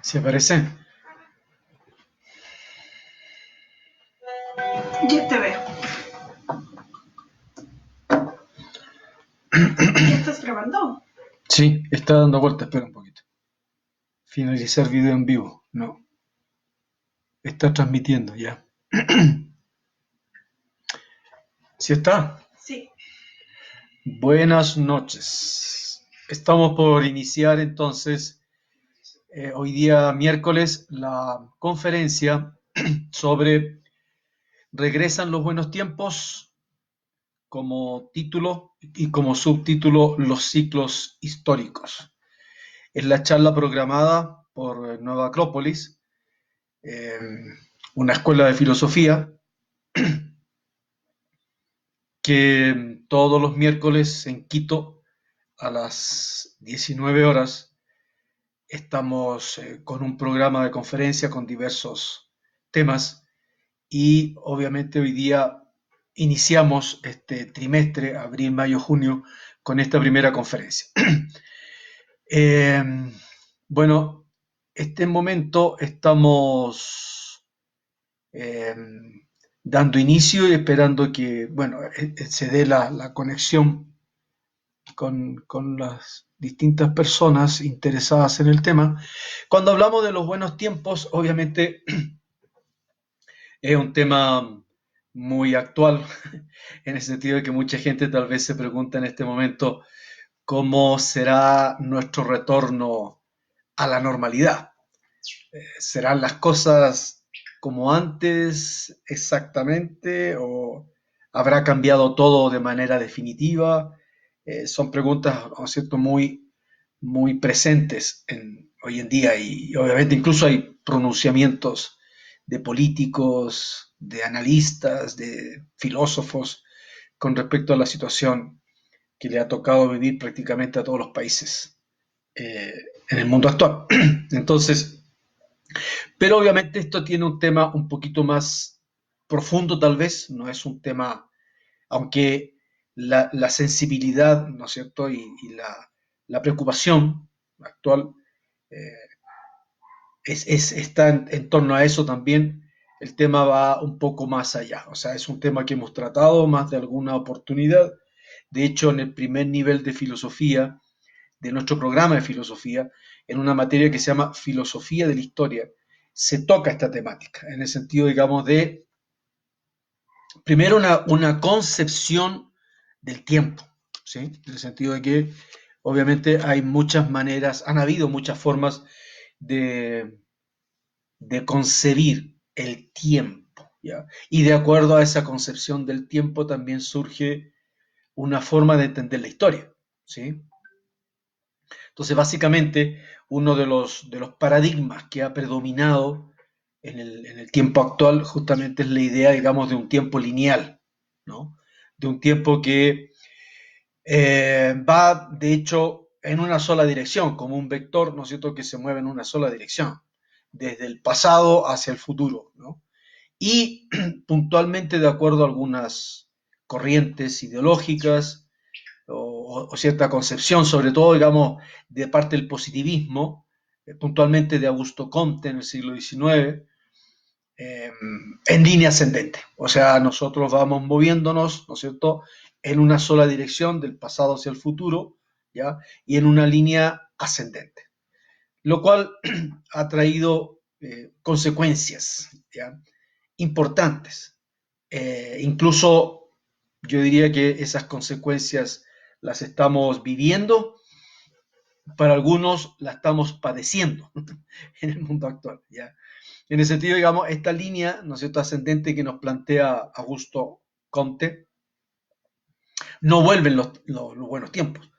¿Se parece? Ya te veo. ¿Ya estás grabando? Sí, está dando vueltas, espera un poquito. Finalizar video en vivo. No, está transmitiendo ya. ¿Sí está? Sí. Buenas noches. Estamos por iniciar entonces hoy día miércoles la conferencia sobre Regresan los buenos tiempos como título y como subtítulo Los ciclos históricos. Es la charla programada por Nueva Acrópolis, eh, una escuela de filosofía que todos los miércoles en Quito a las 19 horas estamos con un programa de conferencia con diversos temas y obviamente hoy día iniciamos este trimestre, abril, mayo, junio, con esta primera conferencia. Eh, bueno, este momento estamos eh, dando inicio y esperando que, bueno, se dé la conexión con las distintas personas interesadas en el tema. Cuando hablamos de los buenos tiempos, obviamente es un tema muy actual, en el sentido de que mucha gente tal vez se pregunta en este momento cómo será nuestro retorno a la normalidad. ¿Serán las cosas como antes exactamente o habrá cambiado todo de manera definitiva? Son preguntas, ¿no es cierto?, muy presentes hoy en día y obviamente incluso hay pronunciamientos de políticos, de analistas, de filósofos con respecto a la situación que le ha tocado vivir prácticamente a todos los países eh, en el mundo actual. Entonces, pero obviamente esto tiene un tema un poquito más profundo tal vez, no es un tema, aunque la sensibilidad, ¿no es cierto? Y la preocupación actual eh, está en torno a eso también, el tema va un poco más allá, o sea, es un tema que hemos tratado más de alguna oportunidad, de hecho en el primer nivel de filosofía, de nuestro programa de filosofía, en una materia que se llama Filosofía de la Historia, se toca esta temática, en el sentido, digamos, de, primero, una concepción del tiempo, ¿sí? En el sentido de que, obviamente, hay muchas maneras, han habido muchas formas de, de concebir el tiempo, ¿ya? Y de acuerdo a esa concepción del tiempo también surge una forma de entender la historia, ¿sí? Entonces, básicamente, uno de los paradigmas que ha predominado en el tiempo actual justamente es la idea, digamos, de un tiempo lineal, ¿no? De un tiempo que va, de hecho, en una sola dirección, como un vector, ¿no es cierto?, que se mueve en una sola dirección, desde el pasado hacia el futuro, ¿no? Y puntualmente, de acuerdo a algunas corrientes ideológicas, o cierta concepción, sobre todo, digamos, de parte del positivismo, puntualmente de Augusto Comte en el siglo XIX, en línea ascendente. O sea, nosotros vamos moviéndonos, ¿no es cierto?, en una sola dirección, del pasado hacia el futuro, ¿ya? Y en una línea ascendente. Lo cual ha traído consecuencias, ¿ya?, importantes. Incluso yo diría que esas consecuencias las estamos viviendo, para algunos la estamos padeciendo en el mundo actual, ¿ya? En el sentido, digamos, esta línea, ¿no es cierto?, ascendente que nos plantea Augusto Comte, no vuelven los buenos tiempos,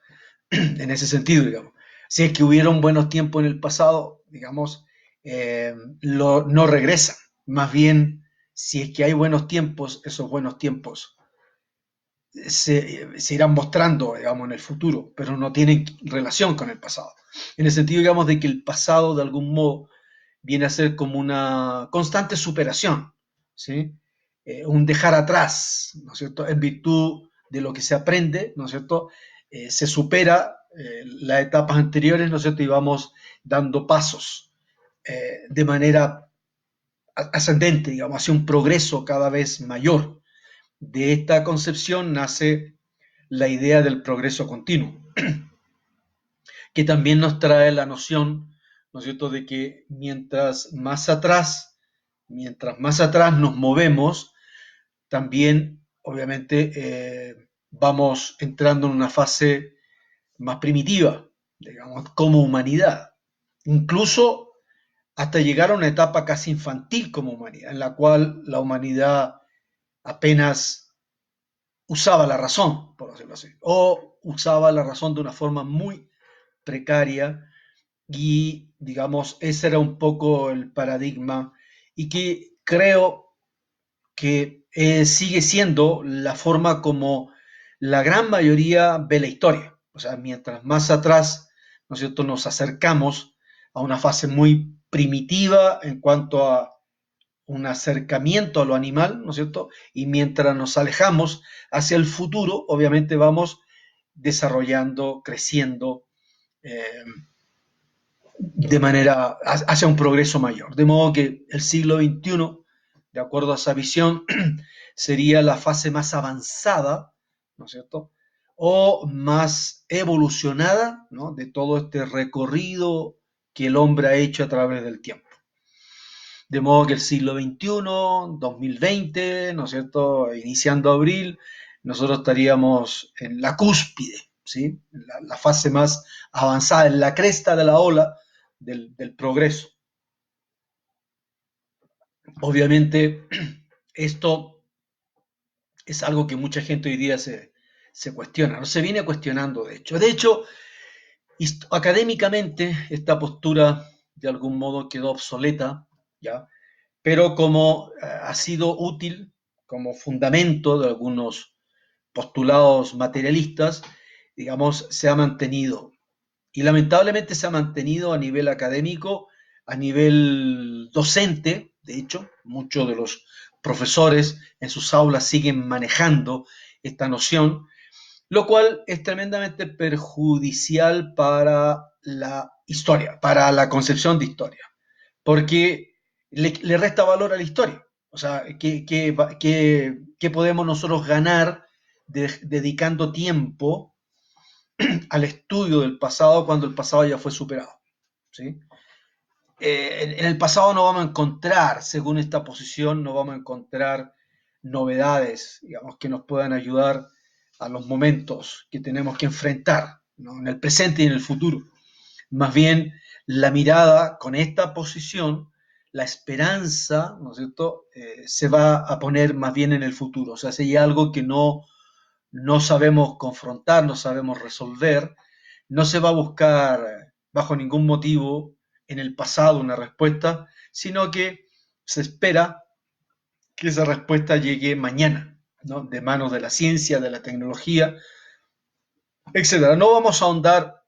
en ese sentido, digamos. Si es que hubieron buenos tiempos en el pasado, digamos, no regresan. Más bien, si es que hay buenos tiempos, esos buenos tiempos se irán mostrando, digamos, en el futuro, pero no tienen relación con el pasado. En el sentido, digamos, de que el pasado, de algún modo, viene a ser como una constante superación, ¿sí? Un dejar atrás, ¿no es cierto? En virtud de lo que se aprende, ¿no es cierto? Se supera las etapas anteriores, ¿no es cierto? Y vamos dando pasos. de manera ascendente, digamos, hacia un progreso cada vez mayor. De esta concepción nace la idea del progreso continuo, que también nos trae la noción, ¿no es cierto?, de que mientras más atrás nos movemos, también, obviamente, vamos entrando en una fase más primitiva, digamos, como humanidad. Incluso hasta llegar a una etapa casi infantil como humanidad, en la cual la humanidad apenas usaba la razón, por decirlo así, o usaba la razón de una forma muy precaria y, digamos, ese era un poco el paradigma y que creo que sigue siendo la forma como la gran mayoría ve la historia. O sea, mientras más atrás, ¿no es cierto?, nos acercamos a una fase muy primitiva en cuanto a un acercamiento a lo animal, ¿no es cierto? Y mientras nos alejamos hacia el futuro, obviamente vamos desarrollando, creciendo eh, de manera hacia un progreso mayor. De modo que el siglo XXI, de acuerdo a esa visión, sería la fase más avanzada, ¿no es cierto? O más evolucionada, ¿no?, de todo este recorrido que el hombre ha hecho a través del tiempo. De modo que el siglo XXI, 2020, ¿no es cierto?, iniciando abril, nosotros estaríamos en la cúspide, ¿sí?, la fase más avanzada, en la cresta de la ola del progreso. Obviamente, esto es algo que mucha gente hoy día se cuestiona, no se viene cuestionando, de hecho. De hecho, académicamente, esta postura de algún modo quedó obsoleta, ¿ya? Pero como ha sido útil como fundamento de algunos postulados materialistas, digamos, se ha mantenido. Y lamentablemente se ha mantenido a nivel académico, a nivel docente, de hecho, muchos de los profesores en sus aulas siguen manejando esta noción, lo cual es tremendamente perjudicial para la historia, para la concepción de historia, porque le resta valor a la historia. O sea, ¿qué podemos nosotros ganar dedicando tiempo al estudio del pasado cuando el pasado ya fue superado? ¿Sí? En el pasado no vamos a encontrar, según esta posición, no vamos a encontrar novedades, digamos, que nos puedan ayudar a los momentos que tenemos que enfrentar, ¿no?, en el presente y en el futuro. Más bien, la mirada con esta posición, la esperanza, ¿no es cierto?, se va a poner más bien en el futuro. O sea, si hay algo que no sabemos confrontar, no sabemos resolver, no se va a buscar bajo ningún motivo en el pasado una respuesta, sino que se espera que esa respuesta llegue mañana, ¿no?, de manos de la ciencia, de la tecnología, etcétera. No vamos a ahondar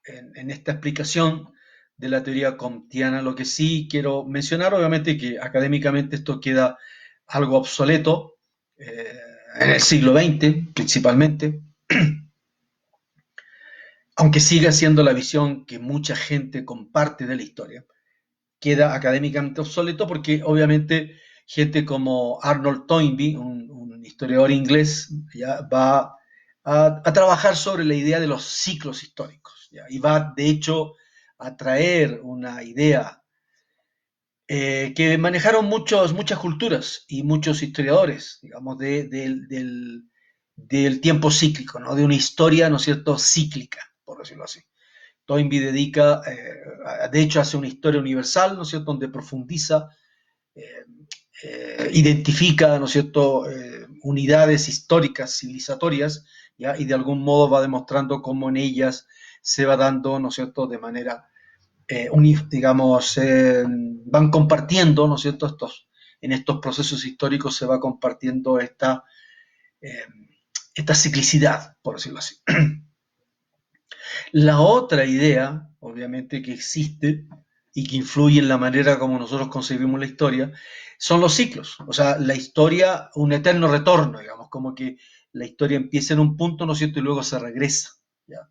en esta explicación de la teoría comtiana. Lo que sí quiero mencionar, obviamente, que académicamente esto queda algo obsoleto en el siglo XX, principalmente, aunque siga siendo la visión que mucha gente comparte de la historia, queda académicamente obsoleto porque obviamente gente como Arnold Toynbee, un historiador inglés, ya va a trabajar sobre la idea de los ciclos históricos, ¿ya? Y va de hecho a traer una idea que manejaron muchas culturas y muchos historiadores, digamos, del tiempo cíclico, ¿no?, de una historia, ¿no es cierto?, cíclica, por decirlo así. Toynbee dedica, de hecho, hace una historia universal, ¿no es cierto?, donde profundiza, eh, identifica, ¿no es cierto?, unidades históricas, civilizatorias, ¿ya?, y de algún modo va demostrando cómo en ellas se va dando, ¿no es cierto?, de manera, digamos, van compartiendo, ¿no es cierto?, en estos procesos históricos se va compartiendo eh, esta ciclicidad, por decirlo así. La otra idea, obviamente, que existe y que influye en la manera como nosotros concebimos la historia, son los ciclos. O sea, la historia, un eterno retorno, digamos, como que la historia empieza en un punto, ¿no es cierto?, y luego se regresa, ¿ya?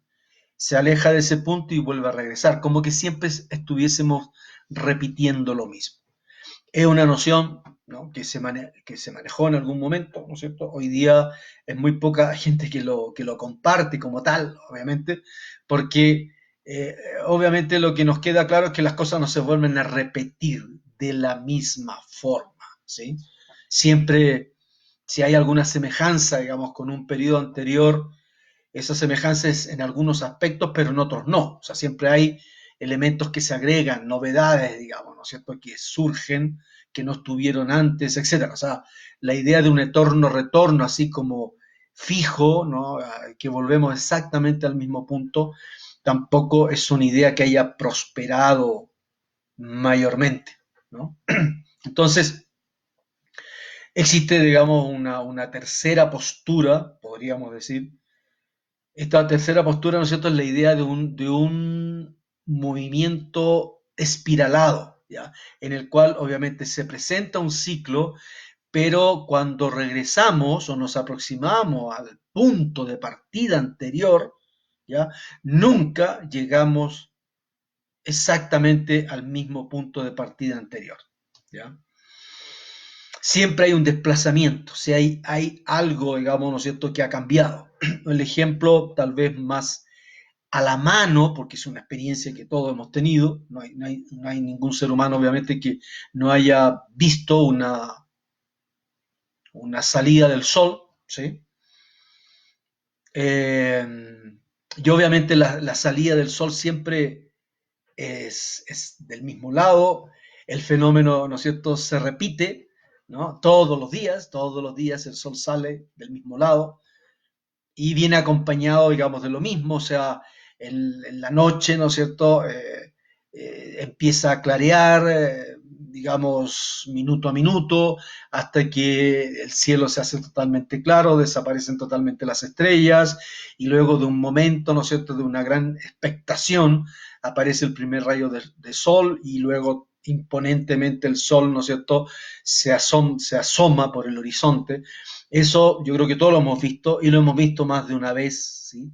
se aleja de ese punto y vuelve a regresar, como que siempre estuviésemos repitiendo lo mismo. Es una noción, ¿no?, que se manejó en algún momento, ¿no es cierto? Hoy día es muy poca gente que lo comparte como tal, obviamente, porque obviamente lo que nos queda claro es que las cosas no se vuelven a repetir de la misma forma, ¿sí? Siempre, si hay alguna semejanza, digamos, con un periodo anterior, esa semejanza es en algunos aspectos, pero en otros no. O sea, siempre hay elementos que se agregan, novedades, digamos, ¿no es cierto?, que surgen, que no estuvieron antes, etcétera. O sea, la idea de un eterno retorno, así como fijo, ¿no?, que volvemos exactamente al mismo punto, tampoco es una idea que haya prosperado mayormente, ¿no? Entonces, existe, digamos, una tercera postura, podríamos decir. Esta tercera postura, ¿no es cierto?, es la idea de un movimiento espiralado, ¿ya?, en el cual obviamente se presenta un ciclo, pero cuando regresamos o nos aproximamos al punto de partida anterior, ¿ya?, nunca llegamos exactamente al mismo punto de partida anterior, ¿ya? Siempre hay un desplazamiento, si hay algo, digamos, ¿no es cierto?, que ha cambiado. El ejemplo tal vez más a la mano, porque es una experiencia que todos hemos tenido, no hay ningún ser humano obviamente que no haya visto una salida del sol, ¿sí? Eh, y obviamente la salida del sol siempre es del mismo lado, el fenómeno, ¿no es cierto?, se repite, ¿no?, todos los días el sol sale del mismo lado, y viene acompañado, digamos, de lo mismo, o sea, en la noche, ¿no es cierto?, empieza a clarear, digamos, minuto a minuto, hasta que el cielo se hace totalmente claro, desaparecen totalmente las estrellas, y luego de un momento, ¿no es cierto?, de una gran expectación, aparece el primer rayo de sol, y luego imponentemente el sol, ¿no es cierto?, se asoma por el horizonte. Eso yo creo que todos lo hemos visto y lo hemos visto más de una vez, ¿sí?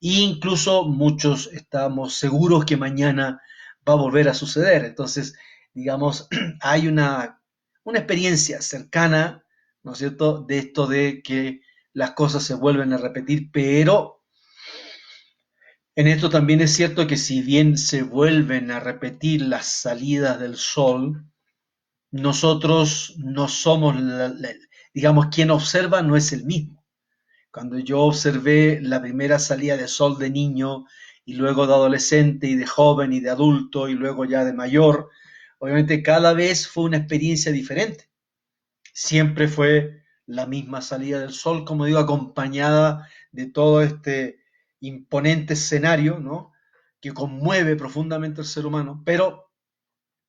E incluso muchos estamos seguros que mañana va a volver a suceder. Entonces, digamos, hay una experiencia cercana, ¿no es cierto?, de esto de que las cosas se vuelven a repetir, pero en esto también es cierto que si bien se vuelven a repetir las salidas del sol, nosotros no somos, digamos, quien observa no es el mismo. Cuando yo observé la primera salida de sol de niño y luego de adolescente y de joven y de adulto y luego ya de mayor, obviamente cada vez fue una experiencia diferente. Siempre fue la misma salida del sol, como digo, acompañada de todo este imponente escenario, ¿no?, que conmueve profundamente al ser humano, pero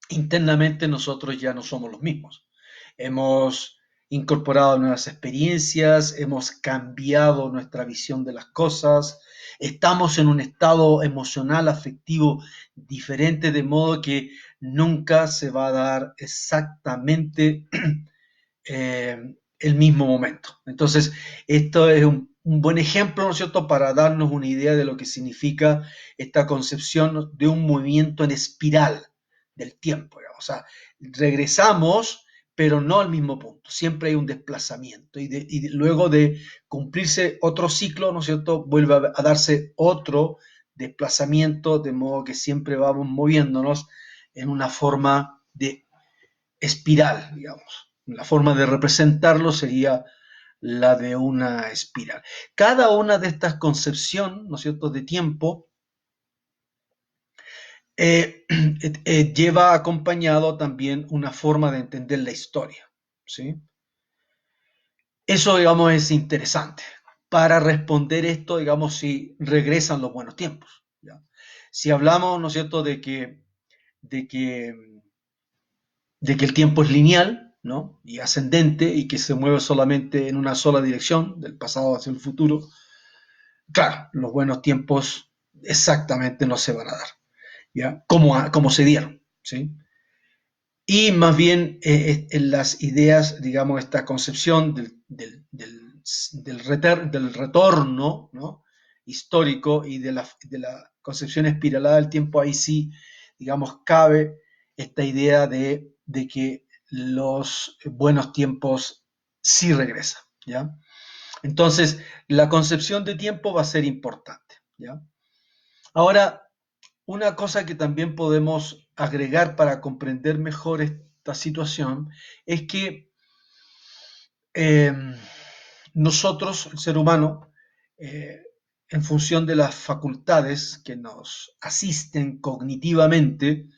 internamente nosotros ya no somos los mismos. Hemos incorporado nuevas experiencias, hemos cambiado nuestra visión de las cosas, estamos en un estado emocional, afectivo diferente, de modo que nunca se va a dar exactamente el mismo momento. Entonces, esto es un buen ejemplo, ¿no es cierto?, para darnos una idea de lo que significa esta concepción de un movimiento en espiral del tiempo, digamos. O sea, regresamos, pero no al mismo punto. Siempre hay un desplazamiento y luego de cumplirse otro ciclo, ¿no es cierto?, vuelve a darse otro desplazamiento, de modo que siempre vamos moviéndonos en una forma de espiral, digamos. La forma de representarlo sería la de una espiral. Cada una de estas concepciones, ¿no es cierto?, de tiempo, lleva acompañado también una forma de entender la historia, ¿sí? Eso, digamos, es interesante. Para responder esto, digamos, si regresan los buenos tiempos, ¿ya? Si hablamos, ¿no es cierto?, de que, de que el tiempo es lineal, ¿no?, y ascendente y que se mueve solamente en una sola dirección, del pasado hacia el futuro, claro, los buenos tiempos exactamente no se van a dar, ¿ya? Como se dieron, ¿sí? Y más bien en las ideas, digamos, esta concepción del retorno, ¿no?, histórico y de la concepción espiralada del tiempo, ahí sí, digamos, cabe esta idea de que los buenos tiempos sí regresan, ¿ya? Entonces, la concepción de tiempo va a ser importante, ¿ya? Ahora, una cosa que también podemos agregar para comprender mejor esta situación es que eh, nosotros, el ser humano, eh, en función de las facultades que nos asisten cognitivamente,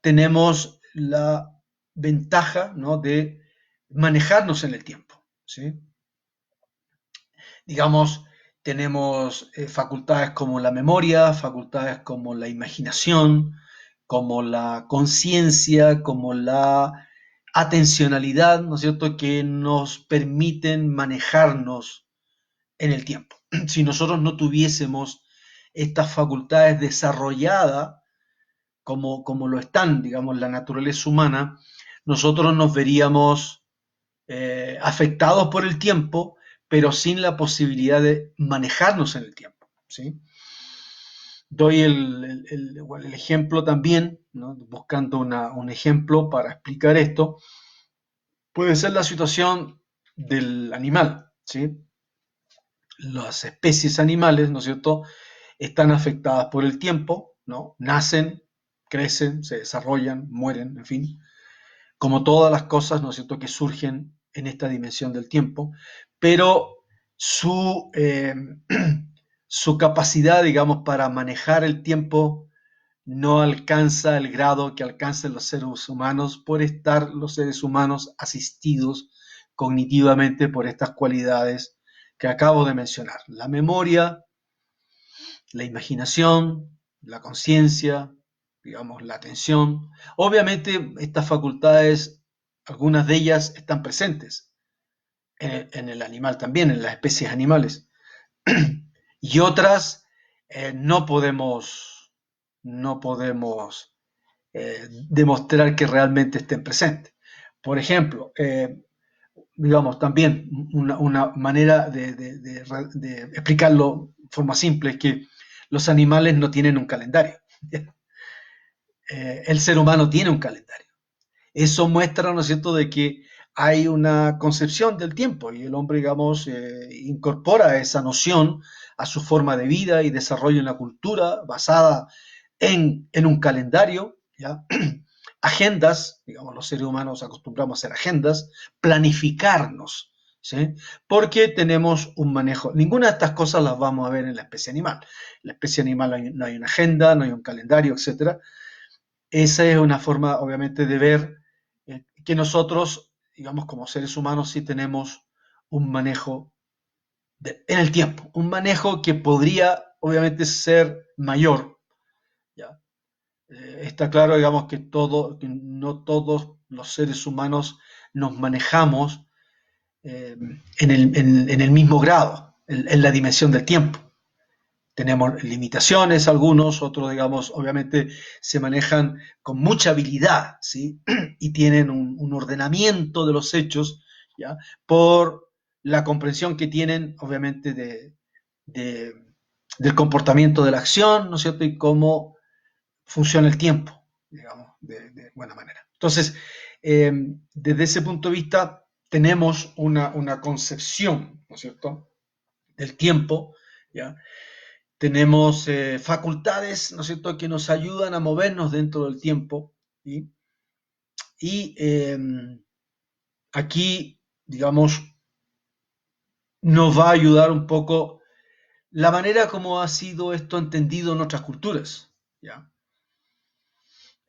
tenemos la ventaja, ¿no?, de manejarnos en el tiempo, ¿sí? Digamos, tenemos facultades como la memoria, facultades como la imaginación, como la conciencia, como la atencionalidad, ¿no es cierto?, que nos permiten manejarnos en el tiempo. Si nosotros no tuviésemos estas facultades desarrolladas como lo están, digamos, la naturaleza humana, nosotros nos veríamos afectados por el tiempo, pero sin la posibilidad de manejarnos en el tiempo, ¿sí? Doy el ejemplo también, ¿no?, buscando un ejemplo para explicar esto. Puede ser la situación del animal, ¿sí? Las especies animales, ¿no es cierto?, están afectadas por el tiempo, ¿no? Nacen, crecen, se desarrollan, mueren, en fin, como todas las cosas, ¿no es cierto?, que surgen en esta dimensión del tiempo, pero su capacidad, digamos, para manejar el tiempo no alcanza el grado que alcanzan los seres humanos por estar los seres humanos asistidos cognitivamente por estas cualidades que acabo de mencionar. La memoria, la imaginación, la conciencia, digamos, la atención. Obviamente estas facultades, algunas de ellas están presentes en el animal también, en las especies animales. Y otras no podemos demostrar que realmente estén presentes. Por ejemplo, digamos, también una manera de explicarlo de forma simple es que los animales no tienen un calendario. El ser humano tiene un calendario. Eso muestra, ¿no es cierto?, de que hay una concepción del tiempo y el hombre, digamos, incorpora esa noción a su forma de vida y desarrolla una cultura basada en un calendario, ¿ya? Agendas, digamos, los seres humanos acostumbramos a hacer agendas, planificarnos, ¿sí? Porque tenemos un manejo. Ninguna de estas cosas las vamos a ver en la especie animal. En la especie animal no hay una agenda, no hay un calendario, etcétera. Esa es una forma, obviamente, de ver que nosotros, digamos, como seres humanos, sí tenemos un manejo en el tiempo, un manejo que podría, obviamente, ser mayor, ¿ya? Está claro, digamos, que no todos los seres humanos nos manejamos en el mismo grado, en la dimensión del tiempo. Tenemos limitaciones algunos, otros, digamos, obviamente se manejan con mucha habilidad, ¿sí? Y tienen un ordenamiento de los hechos, ¿ya? Por la comprensión que tienen, obviamente, de- del comportamiento de la acción, ¿no es cierto? Y cómo funciona el tiempo, digamos, de buena manera. Entonces, desde ese punto de vista, tenemos una concepción, ¿no es cierto?, del tiempo, ¿ya? Tenemos facultades, ¿no es cierto?, que nos ayudan a movernos dentro del tiempo, ¿sí? Y aquí, digamos, nos va a ayudar un poco la manera como ha sido esto entendido en otras culturas, ¿ya?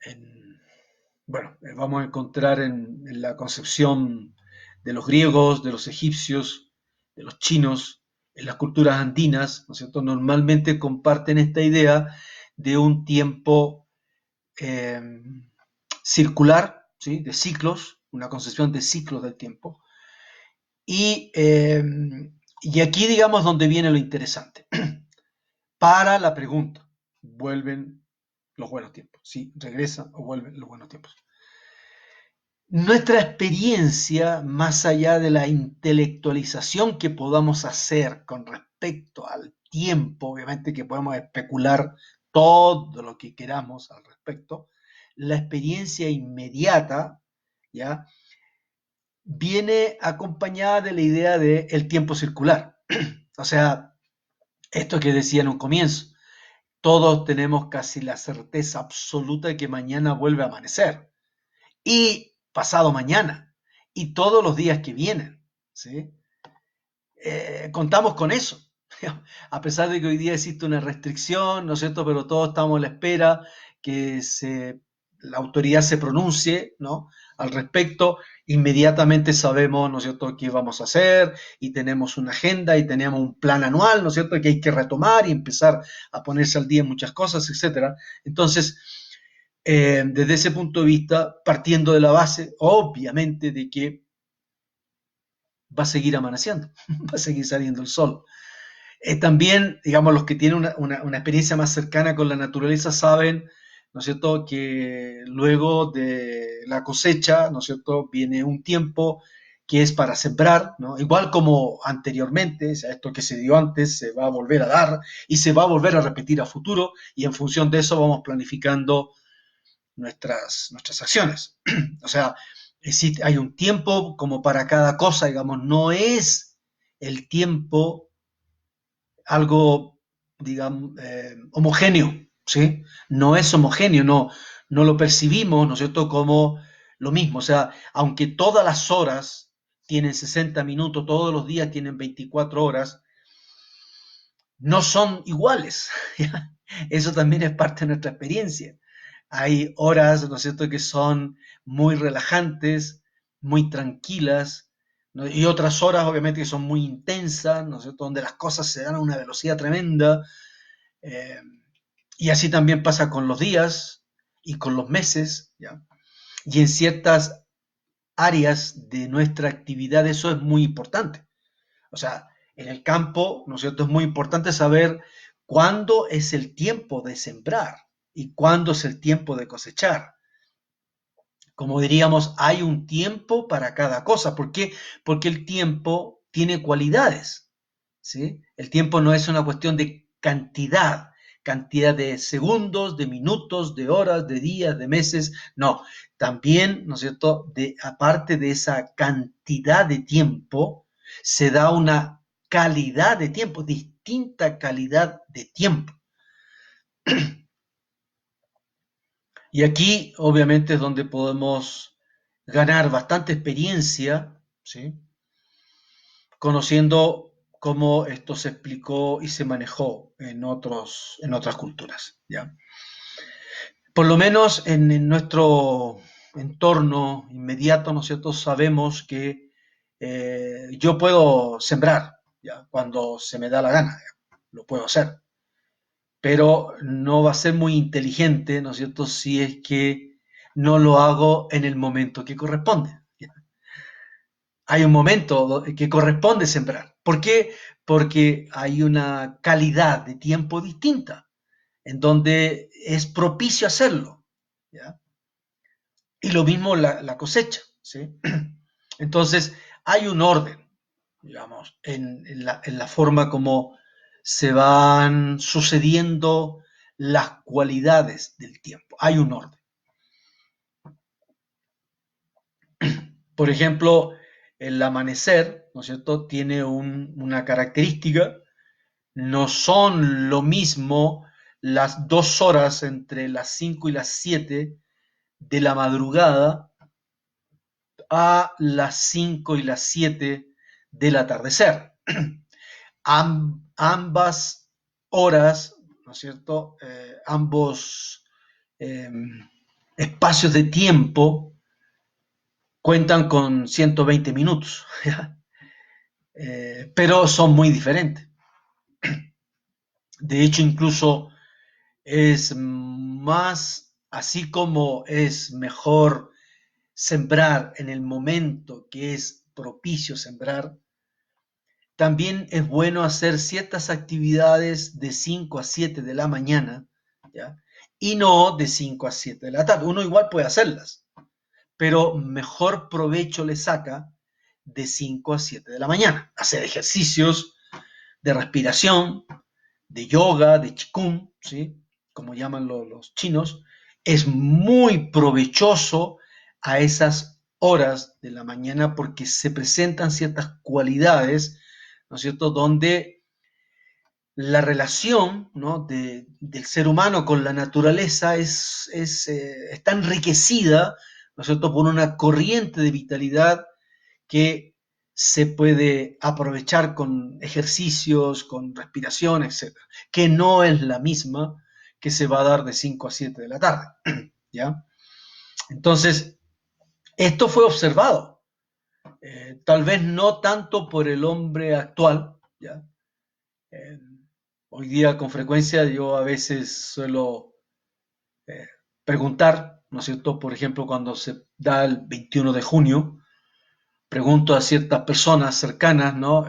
En, bueno, vamos a encontrar en la concepción de los griegos, de los egipcios, de los chinos, en las culturas andinas, ¿no es cierto?, normalmente comparten esta idea de un tiempo eh, circular, ¿sí?, de ciclos, una concepción de ciclos del tiempo. Y, eh, y aquí, digamos, donde viene lo interesante. Para la pregunta, ¿vuelven los buenos tiempos? ¿Sí? ¿Regresan o vuelven los buenos tiempos? Nuestra experiencia, más allá de la intelectualización que podamos hacer con respecto al tiempo, obviamente que podemos especular todo lo que queramos al respecto, la experiencia inmediata, ¿ya? Viene acompañada de la idea de el tiempo circular. O sea, esto que decía en un comienzo, todos tenemos casi la certeza absoluta de que mañana vuelve a amanecer y pasado mañana y todos los días que vienen, ¿sí? Contamos con eso. A pesar de que hoy día existe una restricción, ¿no es cierto? Pero todos estamos a la espera que la autoridad se pronuncie, ¿no? Al respecto, inmediatamente sabemos, ¿no es cierto?, qué vamos a hacer y tenemos una agenda y tenemos un plan anual, ¿no es cierto?, que hay que retomar y empezar a ponerse al día en muchas cosas, etcétera. Entonces, desde ese punto de vista, partiendo de la base, obviamente, de que va a seguir amaneciendo, va a seguir saliendo el sol. También, digamos, los que tienen una experiencia más cercana con la naturaleza saben, ¿no es cierto?, que luego de la cosecha, ¿no es cierto?, viene un tiempo que es para sembrar, ¿no? Igual como anteriormente, o sea, esto que se dio antes se va a volver a dar y se va a volver a repetir a futuro y en función de eso vamos planificando nuestras acciones. O sea, existe, hay un tiempo como para cada cosa, digamos, no es el tiempo algo, digamos, homogéneo, ¿sí? No es homogéneo, no lo percibimos, ¿no es cierto?, como lo mismo. O sea, aunque todas las horas tienen 60 minutos, todos los días tienen 24 horas, no son iguales. Eso también es parte de nuestra experiencia. Hay horas, ¿no es cierto?, que son muy relajantes, muy tranquilas, ¿no? Y otras horas, obviamente, que son muy intensas, ¿no es cierto?, donde las cosas se dan a una velocidad tremenda. Eh, y así también pasa con los días y con los meses, ¿ya? Y en ciertas áreas de nuestra actividad eso es muy importante. O sea, en el campo, ¿no es cierto?, es muy importante saber cuándo es el tiempo de sembrar y cuándo es el tiempo de cosechar. Como diríamos, hay un tiempo para cada cosa. ¿Por qué? Porque el tiempo tiene cualidades, ¿sí? El tiempo no es una cuestión de cantidad de segundos, de minutos, de horas, de días, de meses. No, también, ¿no es cierto?, aparte de esa cantidad de tiempo, se da una calidad de tiempo, distinta calidad de tiempo. Y aquí, obviamente, es donde podemos ganar bastante experiencia, ¿sí?, conociendo cómo esto se explicó y se manejó en otras culturas, ¿ya? Por lo menos en nuestro entorno inmediato, ¿no es cierto?, sabemos que yo puedo sembrar, ¿ya?, cuando se me da la gana, ¿ya?, lo puedo hacer, pero no va a ser muy inteligente, ¿no es cierto?, si es que no lo hago en el momento que corresponde. Hay un momento que corresponde sembrar. ¿Por qué? Porque hay una calidad de tiempo distinta, en donde es propicio hacerlo, ¿ya? Y lo mismo la cosecha, ¿sí? Entonces, hay un orden, digamos, en la forma como se van sucediendo las cualidades del tiempo. Hay un orden. Por ejemplo, el amanecer, ¿no es cierto?, tiene una característica. No son lo mismo las 2 horas entre las 5 y las 7 de la madrugada a las 5 y las 7 del atardecer. Ambas horas, ¿no es cierto?, ambos eh, espacios de tiempo cuentan con 120 minutos, pero son muy diferentes. De hecho, incluso es más, así como es mejor sembrar en el momento que es propicio sembrar, también es bueno hacer ciertas actividades de 5 a 7 de la mañana, ¿ya?, y no de 5 a 7 de la tarde. Uno igual puede hacerlas, pero mejor provecho le saca de 5 a 7 de la mañana. Hacer ejercicios, de respiración, de yoga, de qigong, ¿sí? Como llaman los chinos, es muy provechoso a esas horas de la mañana porque se presentan ciertas cualidades, ¿no es cierto?, donde la relación, ¿no?, del ser humano con la naturaleza está enriquecida, ¿no es cierto?, por una corriente de vitalidad que se puede aprovechar con ejercicios, con respiración, etcétera, que no es la misma que se va a dar de 5 a 7 de la tarde, ¿ya? Entonces, esto fue observado, tal vez no tanto por el hombre actual, ¿ya? Eh, Hoy día con frecuencia yo a veces suelo eh, preguntar, ¿no es cierto? Por ejemplo, cuando se da el 21 de junio, pregunto a ciertas personas cercanas, ¿no?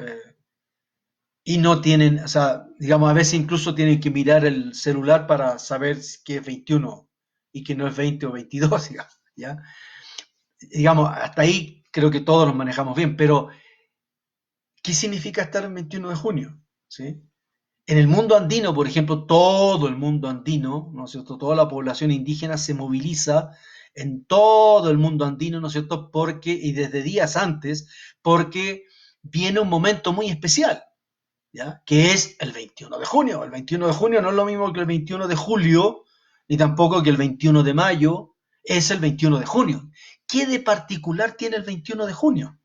Y no tienen, o sea, digamos, a veces incluso tienen que mirar el celular para saber que es 21 y que no es 20 o 22, digamos, ¿ya? Digamos, hasta ahí creo que todos los manejamos bien, pero ¿qué significa estar el 21 de junio? ¿Sí? En el mundo andino, por ejemplo, todo el mundo andino, ¿no es cierto? Toda la población indígena se moviliza en todo el mundo andino, ¿no es cierto? Porque, y desde días antes, porque viene un momento muy especial, ¿ya? Que es el 21 de junio. El 21 de junio no es lo mismo que el 21 de julio, ni tampoco que el 21 de mayo, es el 21 de junio. ¿Qué de particular tiene el 21 de junio?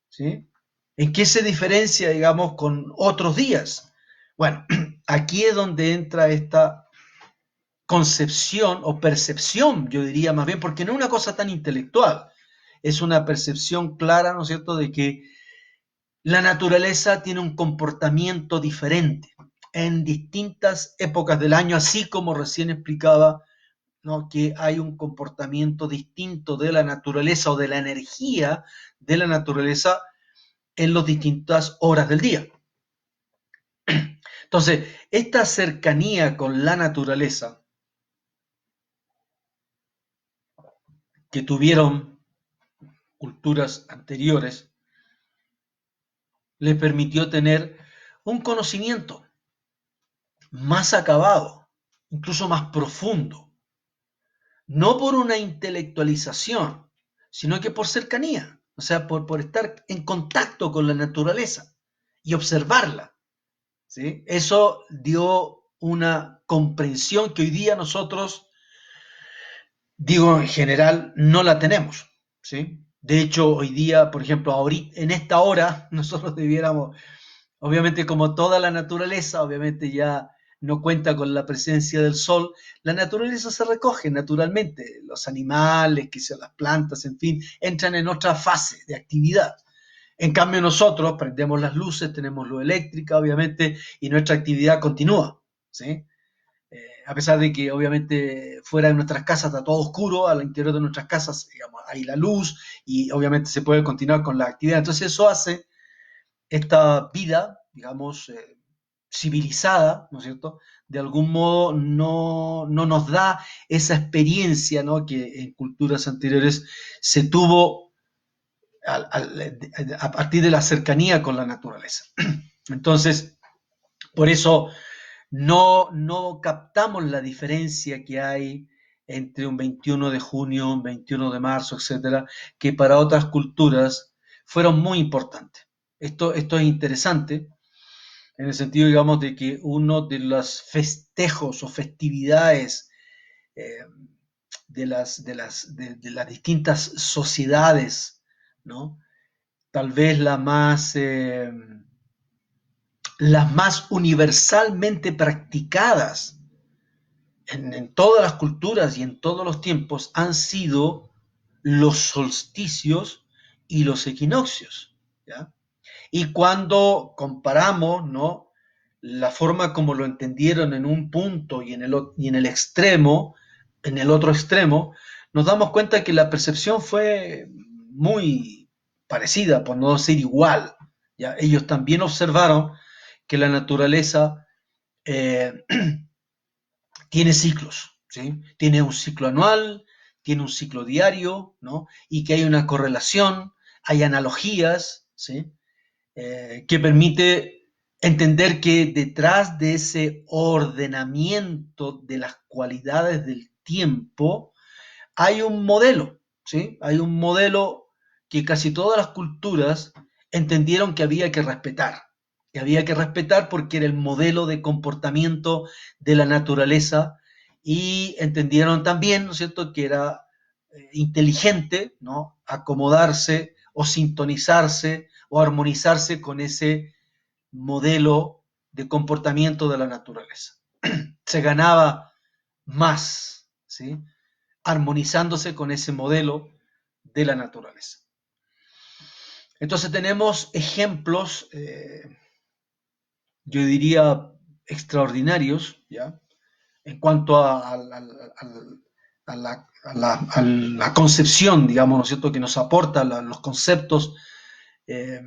¿Sí? ¿En qué se diferencia, digamos, con otros días? Bueno, aquí es donde entra esta concepción o percepción, yo diría más bien, porque no es una cosa tan intelectual, es una percepción clara, ¿no es cierto?, de que la naturaleza tiene un comportamiento diferente en distintas épocas del año, así como recién explicaba, ¿no?, que hay un comportamiento distinto de la naturaleza o de la energía de la naturaleza en las distintas horas del día. Entonces, esta cercanía con la naturaleza que tuvieron culturas anteriores les permitió tener un conocimiento más acabado, incluso más profundo, no por una intelectualización, sino que por cercanía, o sea, por estar en contacto con la naturaleza y observarla, ¿sí? Eso dio una comprensión que hoy día nosotros, digo en general, no la tenemos, ¿sí? De hecho, hoy día, por ejemplo, ahorita, en esta hora, nosotros debiéramos, obviamente como toda la naturaleza, obviamente ya no cuenta con la presencia del sol, la naturaleza se recoge naturalmente, los animales, que sean las plantas, en fin, entran en otra fase de actividad. En cambio nosotros prendemos las luces, tenemos luz eléctrica, obviamente, y nuestra actividad continúa, ¿sí? A pesar de que obviamente fuera de nuestras casas está todo oscuro, al interior de nuestras casas, digamos, hay la luz y obviamente se puede continuar con la actividad. Entonces eso hace esta vida, digamos, civilizada, ¿no es cierto? De algún modo no nos da esa experiencia, ¿no?, que en culturas anteriores se tuvo a partir de la cercanía con la naturaleza. Entonces, por eso no captamos la diferencia que hay entre un 21 de junio, un 21 de marzo, etcétera, que para otras culturas fueron muy importantes. Esto es interesante en el sentido, digamos, de que uno de los festejos o festividades eh, de las distintas sociedades, ¿no? Tal vez las más universalmente practicadas en todas las culturas y en todos los tiempos han sido los solsticios y los equinoccios, ¿ya? Y cuando comparamos, ¿no?, la forma como lo entendieron en un punto y en el extremo, en el otro extremo, nos damos cuenta que la percepción fue muy parecida, por no decir igual, ¿ya? Ellos también observaron que la naturaleza eh, tiene ciclos, ¿sí? Tiene un ciclo anual, tiene un ciclo diario, ¿no? Y que hay una correlación, hay analogías, ¿sí? Que permite Entender que detrás de ese ordenamiento de las cualidades del tiempo hay un modelo, ¿sí? Hay un modelo que casi todas las culturas entendieron que había que respetar. Que había que respetar porque era el modelo de comportamiento de la naturaleza y entendieron también, ¿no es cierto?, que era inteligente, ¿no?, acomodarse o sintonizarse o armonizarse con ese modelo de comportamiento de la naturaleza. Se ganaba más, ¿sí?, armonizándose con ese modelo de la naturaleza. Entonces tenemos ejemplos, yo diría, extraordinarios, ¿ya?, en cuanto a la concepción, digamos, ¿no es cierto?, que nos aporta los conceptos, eh,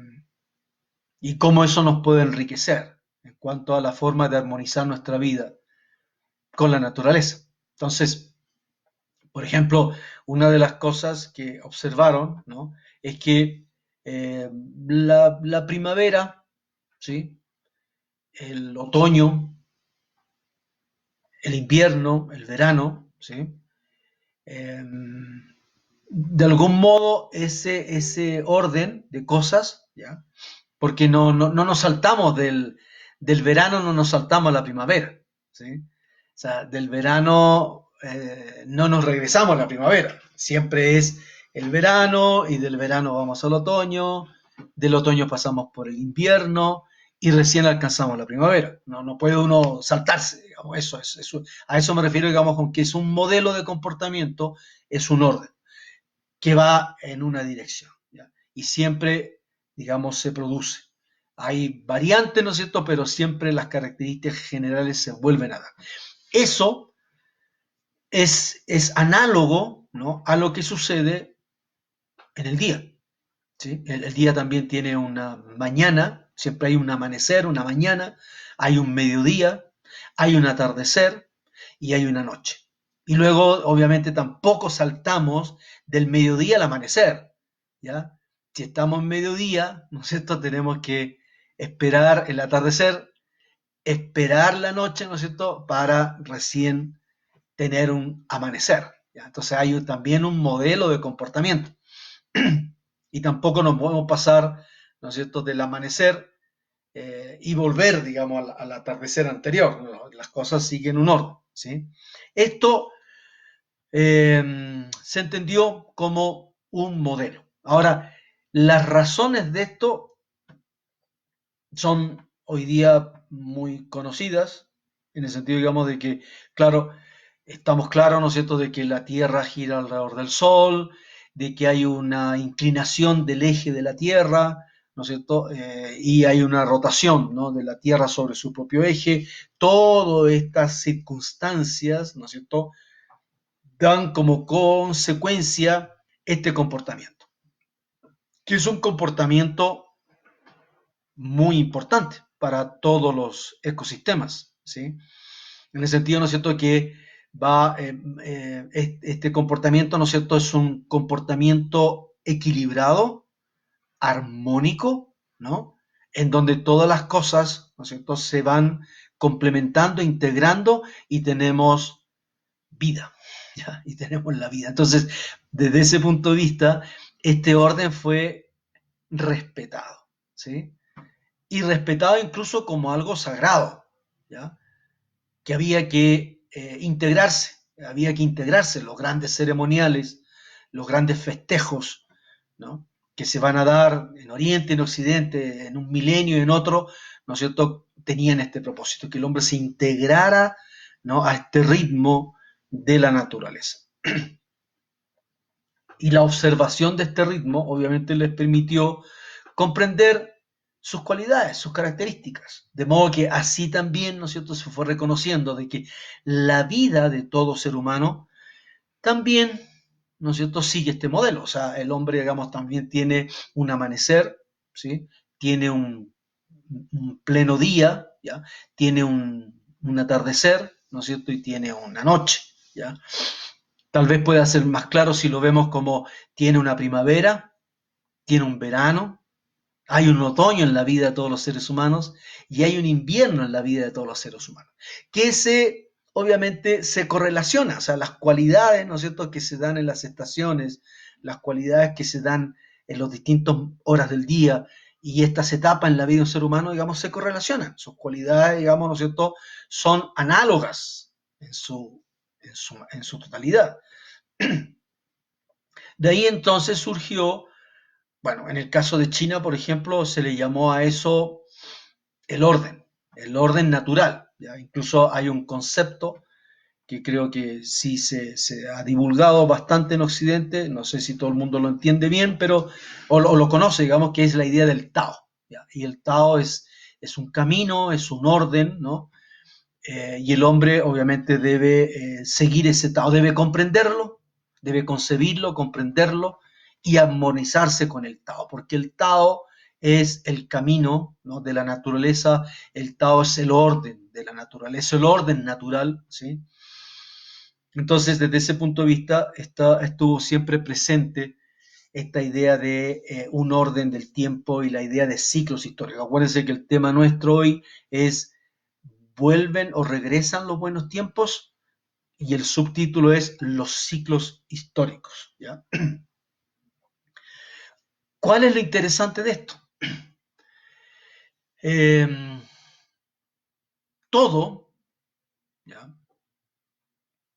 y cómo eso nos puede enriquecer en cuanto a la forma de armonizar nuestra vida con la naturaleza. Entonces, por ejemplo, una de las cosas que observaron, ¿no?, es que la primavera, ¿sí?, el otoño, el invierno, el verano, ¿sí?, eh, de algún modo ese orden de cosas, ¿ya?, porque no nos saltamos del verano, no nos saltamos a la primavera, ¿sí? O sea, del verano no nos regresamos a la primavera, siempre es el verano y del verano vamos al otoño, del otoño pasamos por el invierno y recién alcanzamos la primavera. No puede uno saltarse, digamos, a eso me refiero, digamos, con que es un modelo de comportamiento, es un orden que va en una dirección, ¿ya? Y siempre, digamos, se produce. Hay variantes, ¿no es cierto?, pero siempre las características generales se vuelven a dar. Eso es análogo, ¿no?, a lo que sucede en el día, ¿sí? El día también tiene una mañana, siempre hay un amanecer, una mañana, hay un mediodía, hay un atardecer y hay una noche. Y luego, obviamente, tampoco saltamos del mediodía al amanecer, ¿ya? Si estamos en mediodía, ¿no es cierto?, tenemos que esperar el atardecer, esperar la noche, ¿no es cierto?, para recién tener un amanecer, ¿ya? Entonces hay también un modelo de comportamiento. Y tampoco nos podemos pasar, ¿no es cierto?, del amanecer y volver, digamos, al atardecer anterior. ¿No? Las cosas siguen un orden, ¿sí? Esto se entendió como un modelo. Ahora, las razones de esto son hoy día muy conocidas, en el sentido, digamos, de que, claro, estamos claros, ¿no es cierto?, de que la Tierra gira alrededor del Sol, de que hay una inclinación del eje de la Tierra, ¿no es cierto?, y hay una rotación, ¿no?, de la Tierra sobre su propio eje. Todas estas circunstancias, ¿no es cierto?, dan como consecuencia este comportamiento, que es un comportamiento muy importante para todos los ecosistemas, ¿sí? En el sentido, ¿no es cierto?, que va, este comportamiento, ¿no es cierto?, es un comportamiento equilibrado, armónico, ¿no?, en donde todas las cosas, ¿no es cierto?, se van complementando, integrando y tenemos vida, ¿ya? Y tenemos la vida. Entonces, desde ese punto de vista, este orden fue respetado, ¿sí? Y respetado incluso como algo sagrado, ¿ya?, que había que integrarse los grandes ceremoniales, los grandes festejos, ¿no?, que se van a dar en Oriente, en Occidente, en un milenio y en otro, ¿no es cierto?, tenían este propósito, que el hombre se integrara, ¿no?, a este ritmo de la naturaleza. Y la observación de este ritmo obviamente les permitió comprender sus cualidades, sus características, de modo que así también, ¿no es cierto?, se fue reconociendo de que la vida de todo ser humano también, ¿no es cierto?, sigue este modelo. O sea, el hombre, digamos, también tiene un amanecer, ¿sí?, tiene un pleno día, ¿ya?, tiene un atardecer, ¿no es cierto?, y tiene una noche, ¿ya? Tal vez pueda ser más claro si lo vemos como tiene una primavera, tiene un verano, Hay un otoño en la vida de todos los seres humanos y hay un invierno en la vida de todos los seres humanos, que obviamente se correlaciona, o sea, las cualidades, ¿no es cierto?, que se dan en las estaciones, las cualidades que se dan en las distintas horas del día y estas etapas en la vida de un ser humano, digamos, se correlacionan. Sus cualidades, digamos, ¿no es cierto?, son análogas en su totalidad. De ahí entonces surgió, bueno, en el caso de China, por ejemplo, se le llamó a eso el orden, el orden natural. ¿Ya? Incluso hay un concepto que creo que sí se ha divulgado bastante en Occidente, no sé si todo el mundo lo entiende bien, pero o lo conoce, digamos, que es la idea del Tao. ¿Ya? Y el Tao es un camino, es un orden, ¿no? Y el hombre obviamente debe seguir ese Tao, debe comprenderlo, debe concebirlo, comprenderlo y armonizarse con el Tao, porque el Tao es el camino, ¿no?, de la naturaleza, el Tao es el orden de la naturaleza, el orden natural, ¿sí? Entonces, desde ese punto de vista, estuvo siempre presente esta idea de un orden del tiempo y la idea de ciclos históricos. Acuérdense que el tema nuestro hoy es ¿vuelven o regresan los buenos tiempos? Y el subtítulo es Los ciclos históricos. ¿Ya? ¿Cuál es lo interesante de esto? Eh, todo, ¿ya?,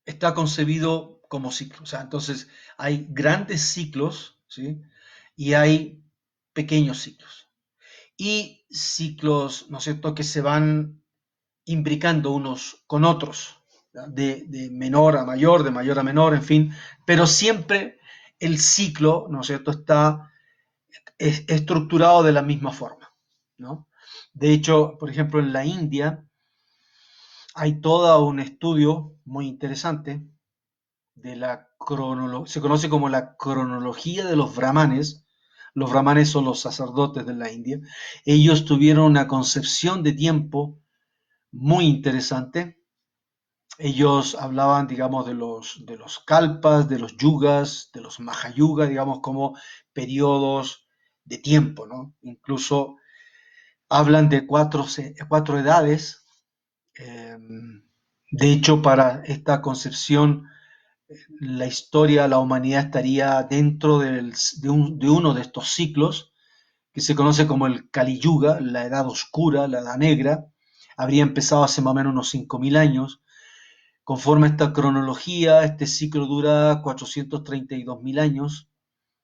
está concebido como ciclo. O sea, entonces hay grandes ciclos, ¿sí?, y hay pequeños ciclos. Y ciclos, ¿no es cierto?, que se van imbricando unos con otros, de menor a mayor, de mayor a menor, en fin, pero siempre el ciclo, ¿no es cierto?, está estructurado de la misma forma, ¿no? De hecho, por ejemplo, en la India hay todo un estudio muy interesante de la cronología, se conoce como la cronología de los brahmanes. Los brahmanes son los sacerdotes de la India. Ellos tuvieron una concepción de tiempo muy interesante. Ellos hablaban, digamos, de los kalpas, de los yugas, de los mahayugas, digamos, como periodos de tiempo, ¿no? Incluso hablan de cuatro edades. Eh, de hecho, para esta concepción, la historia, la humanidad estaría dentro de uno de estos ciclos, que se conoce como el Kali Yuga, la edad oscura, la edad negra. Habría empezado hace más o menos unos 5.000 años. Conforme a esta cronología, este ciclo dura 432.000 años.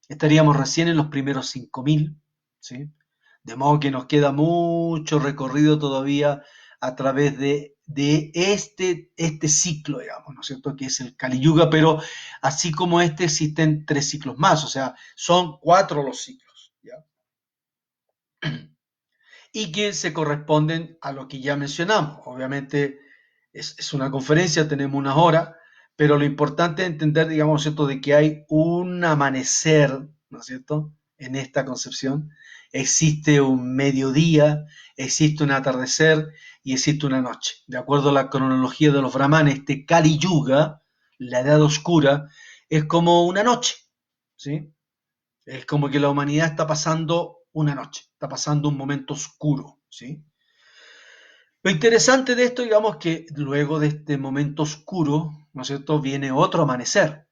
Estaríamos recién en los primeros 5.000, ¿sí? De modo que nos queda mucho recorrido todavía a través de este ciclo, digamos, ¿no es cierto?, que es el Kali Yuga, pero así como este existen 3 ciclos más, o sea, son 4 los ciclos, ¿ya? Y que se corresponden a lo que ya mencionamos. Obviamente es una conferencia, tenemos unas horas, pero lo importante es entender, digamos, ¿cierto?, de que hay un amanecer, ¿no es cierto?, en esta concepción. Existe un mediodía, existe un atardecer y existe una noche. De acuerdo a la cronología de los brahmanes, este Kali Yuga, la edad oscura, es como una noche, ¿sí? Es como que la humanidad está pasando una noche, está pasando un momento oscuro, ¿sí? Lo interesante de esto, digamos, que luego de este momento oscuro, ¿no es cierto?, viene otro amanecer,